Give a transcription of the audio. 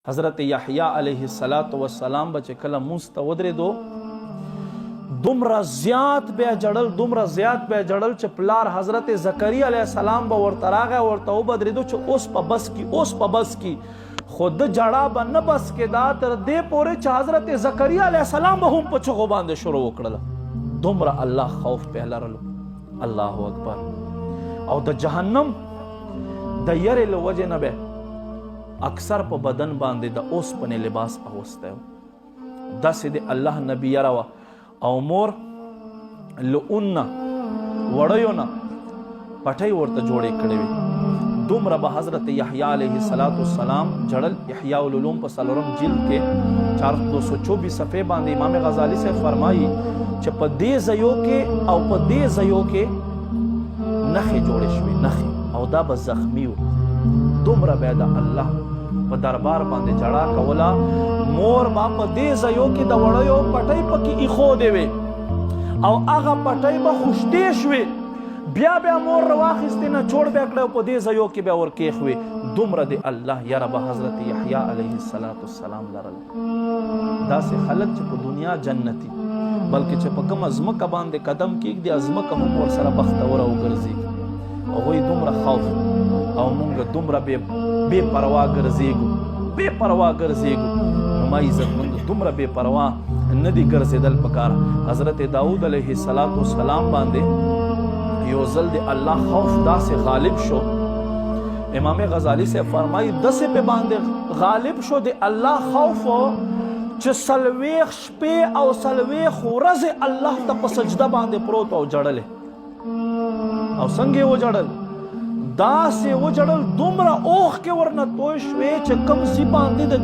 حضرت یحییٰ علیہ السلام بچے کله مونځ ته ودرېدو دومره زیات بیا جړل چې پلار حضرت زکریا علیہ السلام به ورته راغی ورته وبدرېدو چې اوس په بس کی خود جړه به نه بس کېدا تر دې پورې چې حضرت زکریا علیہ السلام به هم په چغو باندې شروع وکړله دومره الله خوف په لرلو الله اکبر او د جهنم د یری له وجې نه به اکثر په بدن باندې د اوسپنې لباس اغوستی و داسې د الله نبی یره وه او مور له اون نه وړیو نه پټۍ ورته جوړې کړې وې دومره به حضرت یحییٰ علیه السلام جړل احیاء العلوم په 4 جلد کې 224 صفحې باندې امام غزالی سے فرمایي چې په دې ځایو کې او په دې ځایو کې نښې جوړې شوې نښې او دا به زخمي و دومره بیا د الله په دربار باندې جړه کوله مور با په دې ځایو کې د وړیو پټۍ پکې ایښودې وې او هغه پټۍ به خوشتې شوې بیا مور راواخیستې نه چوړ بیا کړی او په دې ځایو کې بیا ورکېښوې دومره د الله یره به حضرت یحییٰ علیه السلام لرل داسې خلک چې په دنیا جنتي بلکې چې په کومه ځمکه باندې قدم کېږدي ځمکه هم ورسره بختوره وګرځېږي هغوی دومره خوف او مونږ دومره بې پروا ګرځېږو نو ما عزتمند دومره بې پروا نه دي ګرځېدل پکار حضرت داود علیه السلام باندې یو ځل د الله خوف داسې غالب شو امام غزالی سے فرمایي داسې په باندې غالب شو د الله خوف چې 40 شپې او 40 ورځې الله ته په سجده باندې پروت او جړلې او څنګه و جړل داسې و جړل دومره اوښ کې ورنه توی شوې چې کوم ځای باندې د